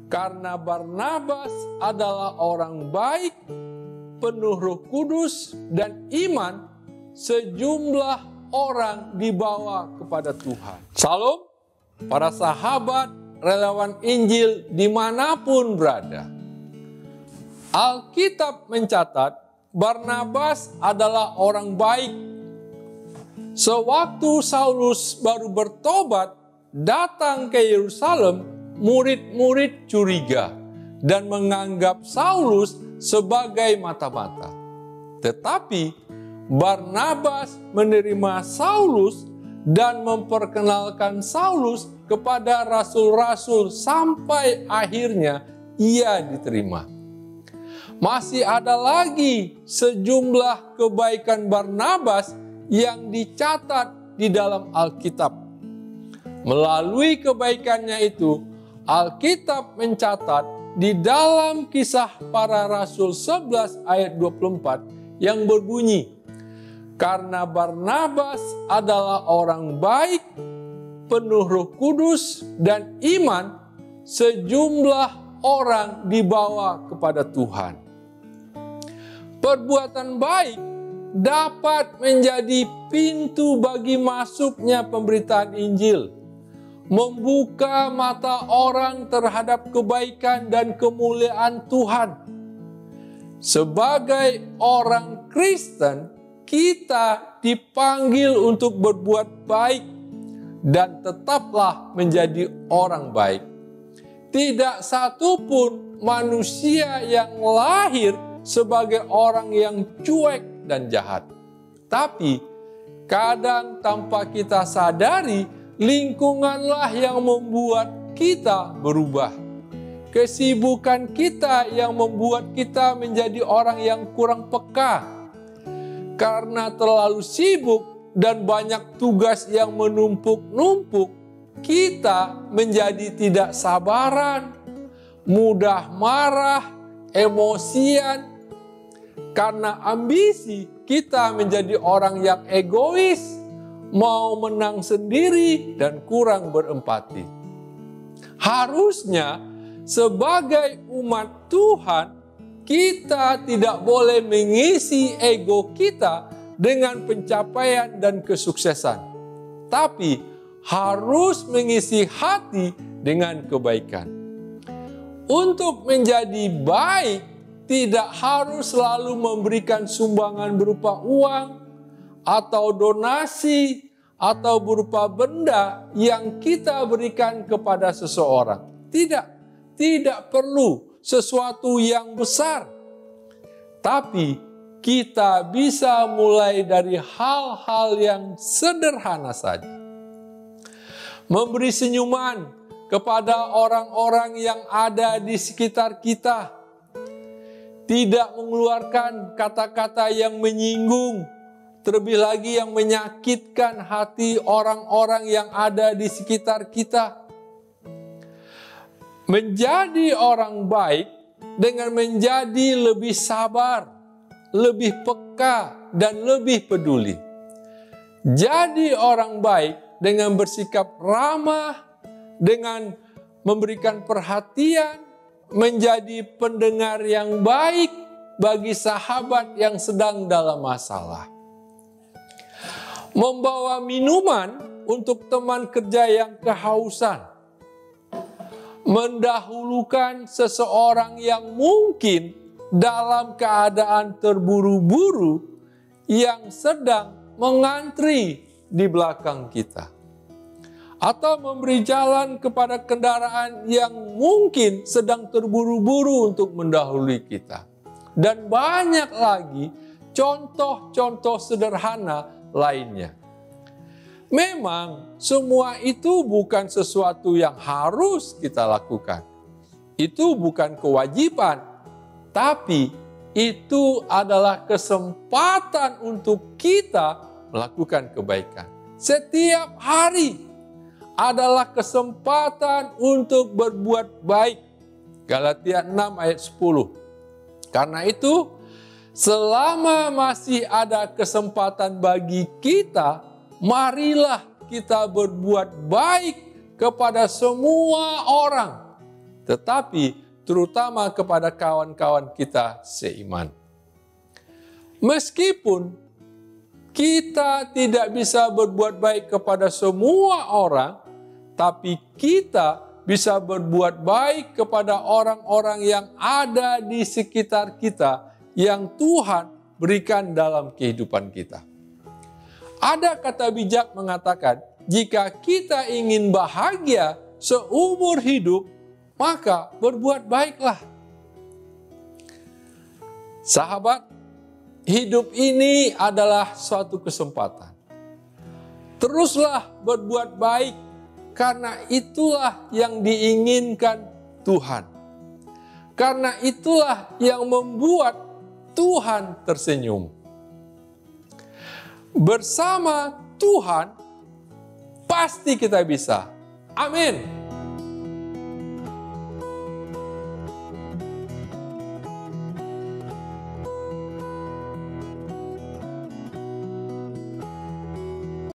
Karena Barnabas adalah orang baik, penuh Roh Kudus dan iman, sejumlah orang dibawa kepada Tuhan. Salam, para sahabat relawan Injil dimanapun berada. Alkitab mencatat Barnabas adalah orang baik. Sewaktu Saulus baru bertobat, datang ke Yerusalem, murid-murid curiga dan menganggap Saulus sebagai mata-mata. Tetapi Barnabas menerima Saulus dan memperkenalkan Saulus kepada rasul-rasul sampai akhirnya ia diterima. Masih ada lagi sejumlah kebaikan Barnabas yang dicatat di dalam Alkitab. Melalui kebaikannya itu, Alkitab mencatat di dalam Kisah Para Rasul 11 ayat 24 yang berbunyi, karena Barnabas adalah orang baik, penuh Roh Kudus dan iman, sejumlah orang dibawa kepada Tuhan. Perbuatan baik dapat menjadi pintu bagi masuknya pemberitaan Injil, membuka mata orang terhadap kebaikan dan kemuliaan Tuhan. Sebagai orang Kristen, kita dipanggil untuk berbuat baik dan tetaplah menjadi orang baik. Tidak satu pun manusia yang lahir sebagai orang yang cuek dan jahat. Tapi kadang tanpa kita sadari, lingkunganlah yang membuat kita berubah. Kesibukan kita yang membuat kita menjadi orang yang kurang peka. Karena terlalu sibuk dan banyak tugas yang menumpuk-numpuk, kita menjadi tidak sabaran, mudah marah, emosian. Karena ambisi, kita menjadi orang yang egois, mau menang sendiri dan kurang berempati. Harusnya sebagai umat Tuhan, kita tidak boleh mengisi ego kita dengan pencapaian dan kesuksesan, tapi harus mengisi hati dengan kebaikan. Untuk menjadi baik, tidak harus selalu memberikan sumbangan berupa uang atau donasi atau berupa benda yang kita berikan kepada seseorang. Tidak perlu sesuatu yang besar. Tapi kita bisa mulai dari hal-hal yang sederhana saja. Memberi senyuman kepada orang-orang yang ada di sekitar kita. Tidak mengeluarkan kata-kata yang menyinggung, terlebih lagi yang menyakitkan hati orang-orang yang ada di sekitar kita. Menjadi orang baik dengan menjadi lebih sabar, lebih peka, dan lebih peduli. Jadi orang baik dengan bersikap ramah, dengan memberikan perhatian, menjadi pendengar yang baik bagi sahabat yang sedang dalam masalah. Membawa minuman untuk teman kerja yang kehausan. Mendahulukan seseorang yang mungkin dalam keadaan terburu-buru yang sedang mengantri di belakang kita. Atau memberi jalan kepada kendaraan yang mungkin sedang terburu-buru untuk mendahului kita. Dan banyak lagi contoh-contoh sederhana lainnya. Memang semua itu bukan sesuatu yang harus kita lakukan. Itu bukan kewajiban, tapi itu adalah kesempatan untuk kita melakukan kebaikan. Setiap hari adalah kesempatan untuk berbuat baik. Galatia 6 ayat 10. Karena itu, selama masih ada kesempatan bagi kita, marilah kita berbuat baik kepada semua orang. tetapi terutama kepada kawan-kawan kita seiman. Meskipun kita tidak bisa berbuat baik kepada semua orang, tapi kita bisa berbuat baik kepada orang-orang yang ada di sekitar kita, yang Tuhan berikan dalam kehidupan kita. Ada kata bijak mengatakan, jika kita ingin bahagia seumur hidup, maka berbuat baiklah. Sahabat, hidup ini adalah suatu kesempatan. Teruslah berbuat baik, karena itulah yang diinginkan Tuhan. Karena itulah yang membuat Tuhan tersenyum. Bersama Tuhan, pasti kita bisa. Amin.